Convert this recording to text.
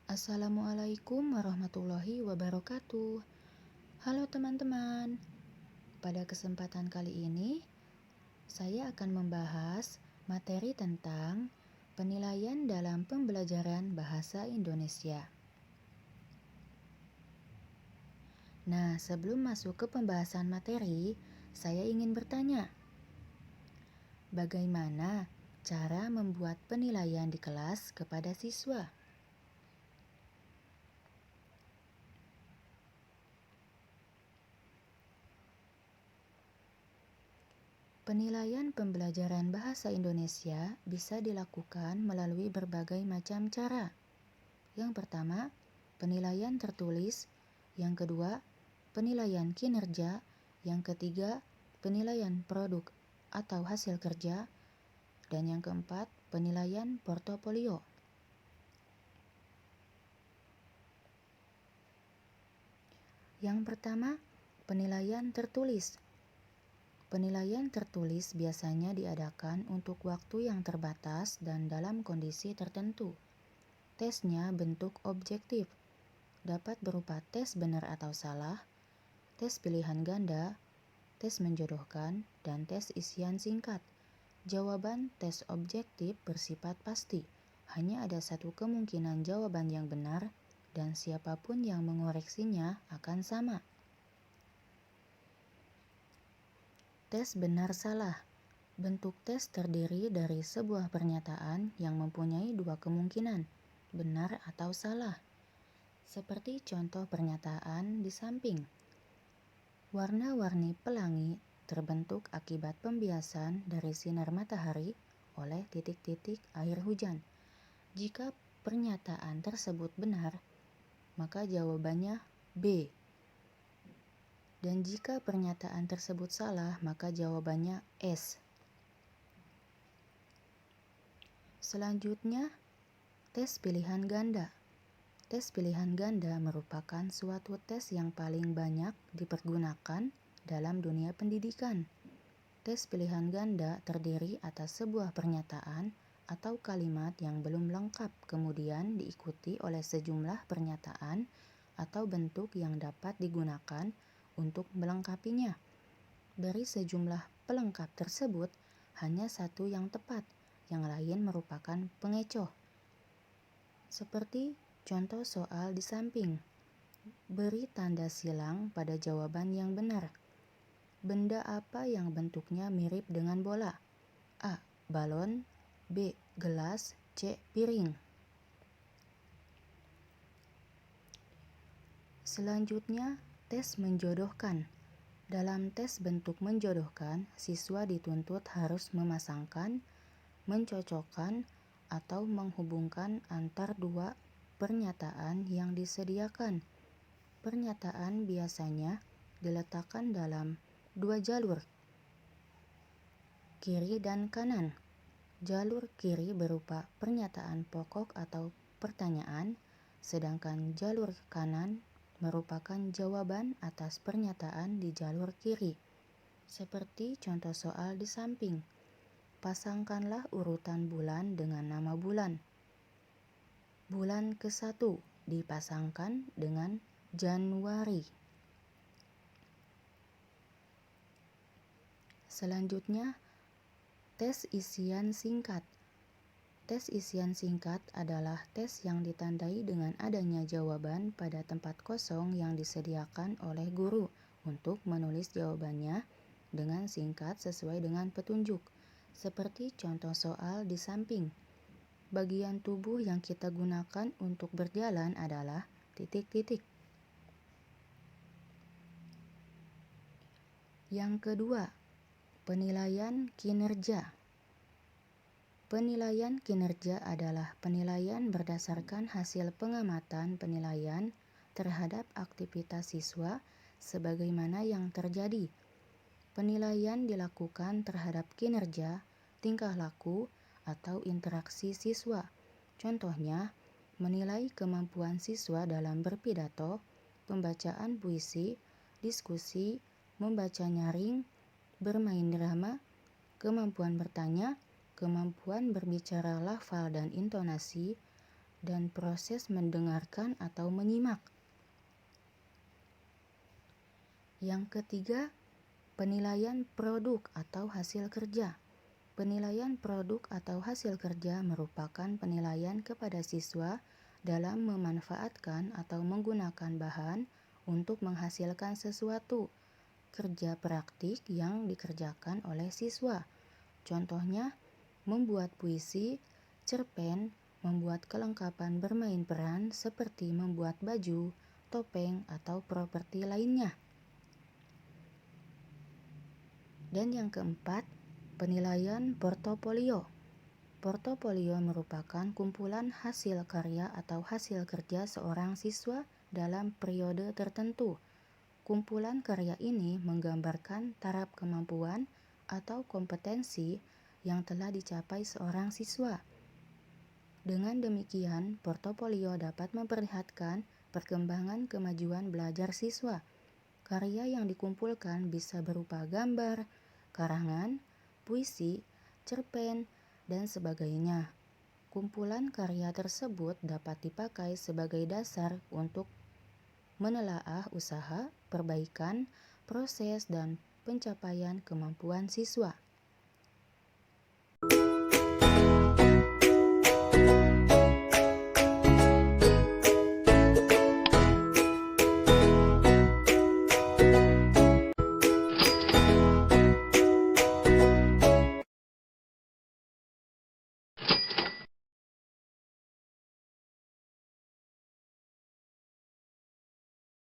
Assalamualaikum warahmatullahi wabarakatuh. Halo teman-teman. Pada kesempatan kali ini, saya akan membahas materi tentang penilaian dalam pembelajaran bahasa Indonesia. Nah, sebelum masuk ke pembahasan materi, saya ingin bertanya, bagaimana cara membuat penilaian di kelas kepada siswa? Penilaian pembelajaran bahasa Indonesia bisa dilakukan melalui berbagai macam cara. Yang pertama, penilaian tertulis. Yang kedua, penilaian kinerja. Yang ketiga, penilaian produk atau hasil kerja. Dan yang keempat, penilaian portofolio. Yang pertama, penilaian tertulis. Penilaian tertulis biasanya diadakan untuk waktu yang terbatas dan dalam kondisi tertentu. Tesnya bentuk objektif, dapat berupa tes benar atau salah, tes pilihan ganda, tes menjodohkan, dan tes isian singkat. Jawaban tes objektif bersifat pasti, hanya ada satu kemungkinan jawaban yang benar, dan siapapun yang mengoreksinya akan sama. Tes benar salah. Bentuk tes terdiri dari sebuah pernyataan yang mempunyai dua kemungkinan, benar atau salah. Seperti contoh pernyataan di samping. Warna-warni pelangi terbentuk akibat pembiasan dari sinar matahari oleh titik-titik air hujan. Jika pernyataan tersebut benar, maka jawabannya B. Dan jika pernyataan tersebut salah, maka jawabannya S. Selanjutnya, tes pilihan ganda. Tes pilihan ganda merupakan suatu tes yang paling banyak dipergunakan dalam dunia pendidikan. Tes pilihan ganda terdiri atas sebuah pernyataan atau kalimat yang belum lengkap, kemudian diikuti oleh sejumlah pernyataan atau bentuk yang dapat digunakan untuk melengkapinya. Dari sejumlah pelengkap tersebut, hanya satu yang tepat, yang lain merupakan pengecoh. Seperti contoh soal di samping. Beri tanda silang pada jawaban yang benar. Benda apa yang bentuknya mirip dengan bola? A. Balon. B. Gelas. C. Piring. Selanjutnya, tes menjodohkan. Dalam tes bentuk menjodohkan, siswa dituntut harus memasangkan, mencocokkan, atau menghubungkan antar dua pernyataan yang disediakan. Pernyataan biasanya diletakkan dalam dua jalur, kiri dan kanan. Jalur kiri berupa pernyataan pokok atau pertanyaan, sedangkan jalur kanan merupakan jawaban atas pernyataan di jalur kiri. Seperti contoh soal di samping. Pasangkanlah urutan bulan dengan nama bulan. Bulan ke-1 dipasangkan dengan Januari. Selanjutnya, tes isian singkat. Tes isian singkat adalah tes yang ditandai dengan adanya jawaban pada tempat kosong yang disediakan oleh guru untuk menulis jawabannya dengan singkat sesuai dengan petunjuk. Seperti contoh soal di samping. Bagian tubuh yang kita gunakan untuk berjalan adalah titik-titik. Yang kedua, penilaian kinerja. Penilaian kinerja adalah penilaian berdasarkan hasil pengamatan penilaian terhadap aktivitas siswa sebagaimana yang terjadi. Penilaian dilakukan terhadap kinerja, tingkah laku, atau interaksi siswa. Contohnya, menilai kemampuan siswa dalam berpidato, pembacaan puisi, diskusi, membaca nyaring, bermain drama, kemampuan bertanya, kemampuan berbicara lafal dan intonasi, dan proses mendengarkan atau menyimak. Yang ketiga, penilaian produk atau hasil kerja. Penilaian produk atau hasil kerja merupakan penilaian kepada siswa dalam memanfaatkan atau menggunakan bahan untuk menghasilkan sesuatu kerja praktik yang dikerjakan oleh siswa. Contohnya, membuat puisi, cerpen, membuat kelengkapan bermain peran seperti membuat baju, topeng, atau properti lainnya. Dan yang keempat, penilaian portofolio. Portofolio merupakan kumpulan hasil karya atau hasil kerja seorang siswa dalam periode tertentu. Kumpulan karya ini menggambarkan taraf kemampuan atau kompetensi yang telah dicapai seorang siswa. Dengan demikian, portofolio dapat memperlihatkan perkembangan kemajuan belajar siswa. Karya yang dikumpulkan bisa berupa gambar, karangan, puisi, cerpen, dan sebagainya. Kumpulan karya tersebut dapat dipakai sebagai dasar untuk menelaah usaha, perbaikan, proses, dan pencapaian kemampuan siswa.